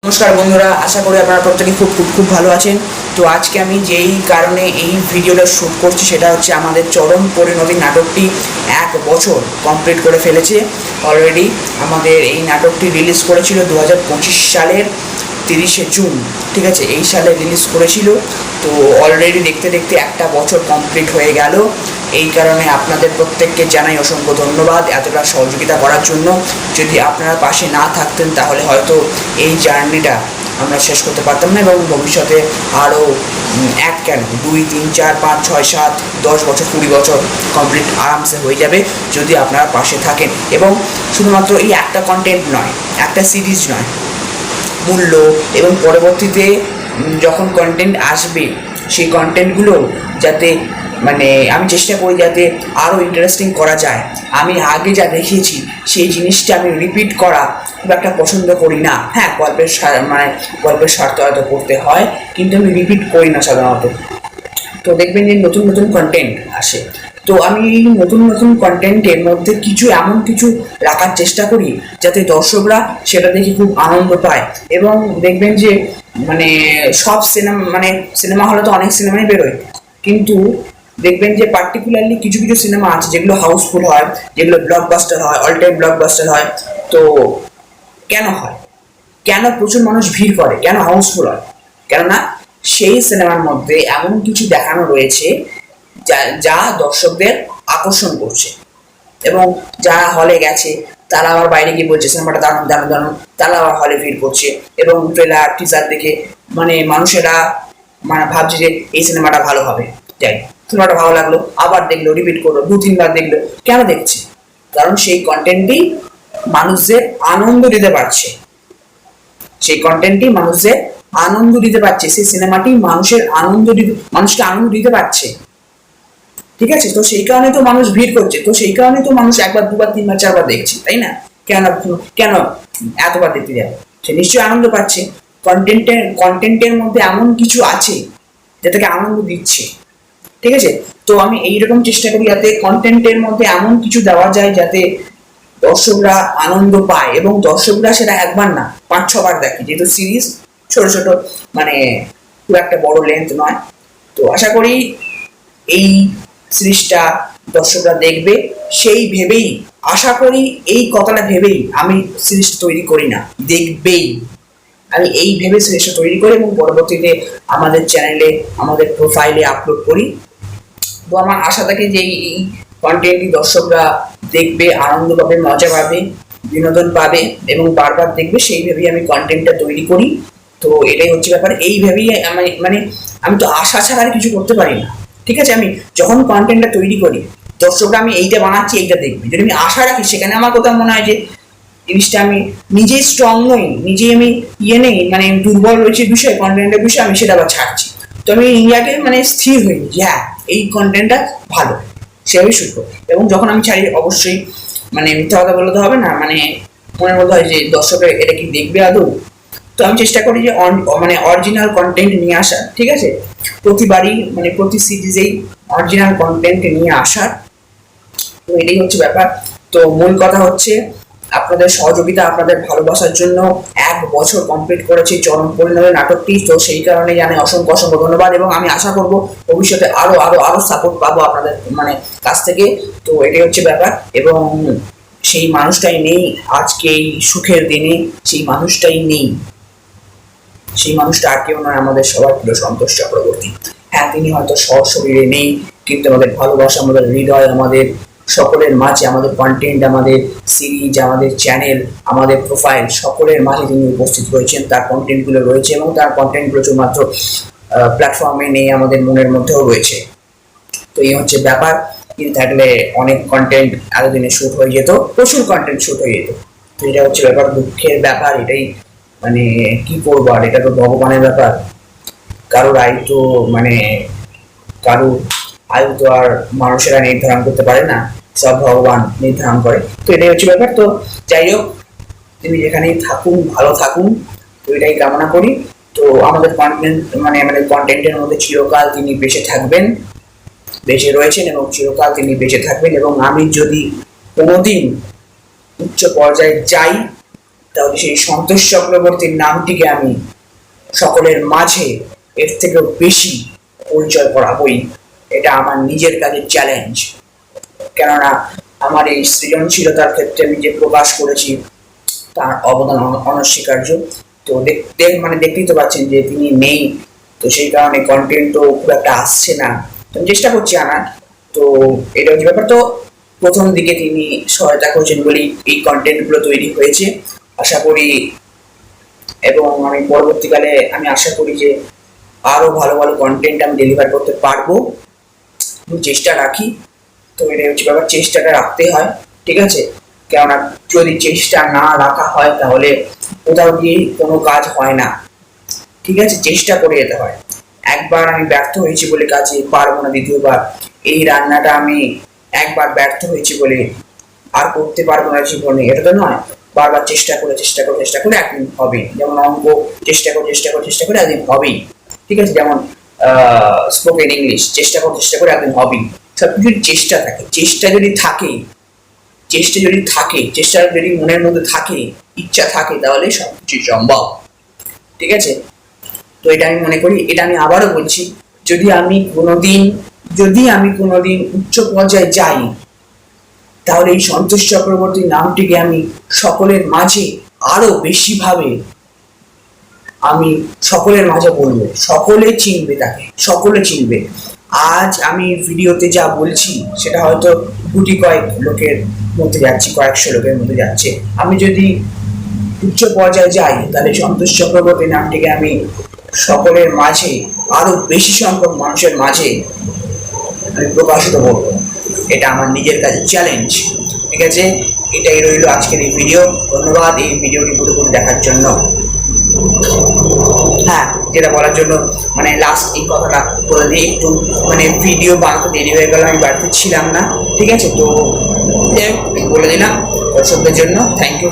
নমস্কার বন্ধুরা, আশা করি আপনারা প্রত্যেকে খুব খুব খুব ভালো আছেন। তো আজকে আমি যেই কারণে এই ভিডিওটা শ্যুট করছি সেটা হচ্ছে আমাদের চরম পরিণতি নাটকটি 1 বছর কমপ্লিট করে ফেলেছে অলরেডি। আমাদের এই নাটকটি রিলিজ করেছিল 2025 সালের 30শে জুন, ঠিক আছে, এই সালে রিলিজ করেছিল। তো অলরেডি দেখতে দেখতে 1 বছর কমপ্লিট হয়ে গেল। এই কারণে আপনাদের প্রত্যেককে জানাই অসংখ্য ধন্যবাদ এতটা সহযোগিতা করার জন্য। যদি আপনারা পাশে না থাকতেন তাহলে হয়তো এই জার্নিটা আমরা শেষ করতে পারতাম না, এবং ভবিষ্যতে আরও 1 কেন 2 3 4 5 6 7 10 বছর 20 বছর কমপ্লিট আরামসে হয়ে যাবে যদি আপনারা পাশে থাকেন। এবং শুধুমাত্র এই একটা কন্টেন্ট নয়, একটা সিরিজ নয়, মূল্য এবং পরবর্তীতে যখন কন্টেন্ট আসবে সেই কন্টেন্টগুলো যাতে আমি চেষ্টা করি যাতে আরও ইন্টারেস্টিং করা যায়। আমি আগে যা দেখিয়েছি সেই জিনিসটা আমি রিপিট করা খুব একটা পছন্দ করি না। হ্যাঁ, গল্পের স্বার্থ হয়তো করতে হয়, কিন্তু আমি রিপিট করি না সাধারণত। তো দেখবেন যে নতুন নতুন কন্টেন্ট আসে, তো আমি এই নতুন নতুন কন্টেন্টের মধ্যে এমন কিছু রাখার চেষ্টা করি যাতে দর্শকরা সেটা দেখে খুব আনন্দ পায়। এবং দেখবেন যে সব সিনেমা হলে তো অনেক সিনেমাই বেরোয়, কিন্তু দেখবেন যে পার্টিকুলারলি কিছু কিছু সিনেমা আছে যেগুলো হাউসফুল হয়, যেগুলো ব্লকবাস্টার হয়, অল টাইম ব্লকবাস্টার হয়। তো কেন হয়, কেন প্রচুর মানুষ ভিড় করে, কেন হাউসফুল হয়? কেননা সেই সিনেমার মধ্যে এমন কিছু দেখানো রয়েছে যা দর্শকদের আকর্ষণ করছে, এবং যারা হলে গেছে তারা আবার বাইরে গিয়ে বলছে সিনেমাটা দারুণ দারুণ দারুণ, তারা আবার হলে ভিড় করছে। এবং ট্রেলার টিজার দেখে মানুষেরা ভাবছে যে এই সিনেমাটা ভালো হবে, যাই সিনেমাটা ভালো লাগলো, আবার দেখলো, রিপিট করলো, 2-3 বার দেখলো। কেন দেখছে? কারণ সেই কন্টেন্টটি মানুষদের আনন্দ দিতে পারছে, সেই কন্টেন্টটি মানুষদের আনন্দ দিতে পারছে, সেই সিনেমাটি মানুষকে আনন্দ দিতে পারছে, ঠিক আছে। তো সেই কারণে তো মানুষ ভিড় করছে, তো সেই কারণে তো মানুষ 1 বার 2 বার 3 বার 4 বার দেখছে, তাই না? কেন এতবার দেখতে যাবে? সে নিশ্চয়ই আনন্দ পাচ্ছে। কন্টেন্টের মধ্যে এমন কিছু আছে যেটাকে আনন্দ দিচ্ছে, ঠিক আছে। তো আমি এইরকম চেষ্টা করি যাতে কন্টেন্টের মধ্যে এমন কিছু দেওয়া যায় যাতে দর্শকরা আনন্দ পায়, এবং দর্শকরা সেটা 1 বার না 5-6 বার দেখে, যেহেতু সিরিজ ছোট ছোট, খুব একটা বড় লেন্থ নয়। তো আশা করি এই সিরিজটা দর্শকরা দেখবে, সেই ভেবেই, আশা করি এই কথাটা ভেবেই আমি সিরিজটা তৈরি করি না, দেখবেই, আমি এই ভেবে সিরিজটা তৈরি করি এবং পরবর্তীতে আমাদের চ্যানেলে, আমাদের প্রোফাইলে আপলোড করি। তো আমার আশা থাকে যে এই কন্টেন্টটি দর্শকরা দেখবে, আনন্দ পাবে, মজা পাবে, বিনোদন পাবে এবং বারবার দেখবে, সেই ভেবেই আমি কন্টেন্টটা তৈরি করি। তো এটাই হচ্ছে ব্যাপার। এই ভেবেই আমি তো আশা ছাড়া আর কিছু করতে পারি না, ঠিক আছে। আমি যখন কন্টেন্টটা তৈরি করি, দর্শকরা আমি এইটা বানাচ্ছি এইটা দেখবে, যদি আমি আশা রাখি সেখানে আমার কোথাও মনে হয় যে জিনিসটা আমি নিজেই স্ট্রং নই, নিজেই আমি নেই, দুর্বল রয়েছে বিষয়, কন্টেন্টের বিষয়, আমি সেটা আবার ছাড়ছি। তো আমি ইন্ডিয়াকে স্থির হইনি যে হ্যাঁ এই কন্টেন্টটা ভালো, সেভাবে শুট করবো। এবং যখন আমি ছাড়ি অবশ্যই মিথ্যা কথা বলতে হবে না, মনের মধ্যে হয় যে দর্শকের এটা কি দেখবে আদৌ। তো আমি চেষ্টা করি যে অরিজিনাল কন্টেন্ট নিয়ে আসা, ঠিক আছে, প্রতিবারই প্রতি সিরিজেই অরিজিনাল কন্টেন্ট নিয়ে আসার। তো এটাই হচ্ছে ব্যাপার। তো মূল কথা হচ্ছে আপনাদের সহযোগিতা, আপনাদের ভালোবাসার জন্য 1 বছর কমপ্লিট করেছি চরম পরিণতি নাটকটি। তো সেই কারণে জানাই অসংখ্য অসংখ্য ধন্যবাদ, এবং আমি আশা করব ভবিষ্যতে আরো আরো আরো সাপোর্ট পাবো আপনাদের কাছ থেকে। তো এটাই হচ্ছে ব্যাপার। এবং সেই মানুষটাই নেই আজকে এই সুখের দিনে, সেই মানুষটাই নেই, সেই মানুষটা আর কেউ নয়, আমাদের সবার প্রিয় সন্তোষ চক্রবর্তী। হ্যাঁ, তিনি হয়তো সশরীরে নেই, কিন্তু আমাদের ভালোবাসা, আমাদের হৃদয়, আমাদের সকলের মাঝে, আমাদের কন্টেন্ট, আমাদের সিরিজ, আমাদের চ্যানেল, আমাদের প্রোফাইল, সকলের মাঝে তিনি উপস্থিত রয়েছেন। তার কন্টেন্টগুলো রয়েছে, এবং তার কন্টেন্টগুলো শুধুমাত্র প্ল্যাটফর্মে নেই, আমাদের মনের মধ্যেও রয়েছে। তো এই হচ্ছে ব্যাপার। কিন্তু থাকলে অনেক কন্টেন্ট এতদিনে শ্যুট হয়ে যেত, প্রচুর কন্টেন্ট শ্যুট হয়ে যেত। তো এটা হচ্ছে ব্যাপার, দুঃখের ব্যাপার। এটাই কি করবো, আর এটা তো ভগবানের ব্যাপার। কারোর আয়ু তো কারো আয়ু তো আর মানুষেরা নির্ধারণ করতে পারে না, সব ভগবান নির্ধারণ করে। তো এটাই হচ্ছে ব্যাপার। তো যাই হোক, তিনি যেখানেই থাকুন ভালো থাকুন, তো এটাই কামনা করি। তো আমাদের আমাদের কন্টেন্টের মধ্যে চিরকাল তিনি বেঁচে থাকবেন, বেঁচে রয়েছেন, এবং চিরকাল তিনি বেঁচে থাকবেন। এবং আমি যদি কোনোদিন উচ্চ পর্যায়ে যাই, তাহলে সেই সন্তোষ চক্রবর্তীর নামটিকে আমি সকলের মাঝে এর থেকেও বেশি পরিচয় করাবই। এটা আমার নিজের কাজের চ্যালেঞ্জ। কেননা আমার এই সৃজনশীলতার ক্ষেত্রে আমি যে প্রকাশ করেছি তার অবদান অনস্বীকার্য। তো দেখতেই তো পাচ্ছেন যে তিনি নেই, তো সেই কারণে কন্টেন্টও খুব একটা আসছে না। তো আমি চেষ্টা করছি আনার। তো এটা হচ্ছে ব্যাপার। তো প্রথম দিকে তিনি সহায়তা করেছেন বলেই এই কন্টেন্টগুলো তৈরি হয়েছে আশা করি, এবং আমি পরবর্তীকালে আমি আশা করি যে আরো ভালো ভালো কন্টেন্ট আমি ডেলিভার করতে পারবো, চেষ্টা রাখি। তো এটা হচ্ছে ব্যাপার, চেষ্টাটা রাখতে হয়, ঠিক আছে? কেননা যদি চেষ্টা না রাখা হয় তাহলে কোথাও গিয়ে কোনো কাজ হয় না, ঠিক আছে? চেষ্টা করে যেতে হয়। একবার আমি ব্যর্থ হয়েছি বলে কাজে পারবো না দ্বিতীয়বার। এই রান্নাটা আমি একবার ব্যর্থ হয়েছি বলে আর করতে পারবো না জীবনে, এটা তো নয়। বারবার চেষ্টা করে একদিন হবে। যেমন অঙ্ক চেষ্টা করে একদিন হবেই, ঠিক আছে? যেমন স্পোকেন ইংলিশ চেষ্টা করে একদিন হবেই। সবকিছু চেষ্টা থাকে, চেষ্টা যদি মনের মধ্যে থাকে, ইচ্ছা থাকে, তাহলে সবকিছু সম্ভব, ঠিক আছে? তো এটা আমি মনে করি। এটা আমি আবারও বলছি, যদি আমি কোনোদিন উচ্চ পর্যায়ে যাই, তাহলে এই সন্তোষ চক্রবর্তীর নামটিকে আমি সকলের মাঝে আরো বেশি ভাবে আমি সকলের মাঝে বলবো। সকলে চিনবে তাকে, সকলে চিনবে। আজ আমি ভিডিওতে যা বলছি সেটা হয়তো গুটি কয়েক লোকের মধ্যে যাচ্ছে, কয়েকশো লোকের মধ্যে যাচ্ছে। আমি যদি উচ্চ পর্যায়ে যাই, তাহলে সন্তোষ চক্রবর্তী নামটিকে আমি সকলের মাঝে আরো বেশি সংখ্যক মানুষের মাঝে আমি প্রকাশিত করবো। এটা আমার নিজের কাছে চ্যালেঞ্জ, ঠিক আছে? এটাই রইল আজকের এই ভিডিও। ধন্যবাদ এই ভিডিওটি পুরোপুরি দেখার জন্য। হ্যাঁ, যেটা বলার জন্য মানে লাস্ট এই কথাটা বলে দিয়ে একটু ভিডিও বানাতে দেরি হয়ে গেল, আমি বাড়িতে ছিলাম না, ঠিক আছে? তো বলে দিলাম। দর্শকদের জন্য থ্যাংক ইউ।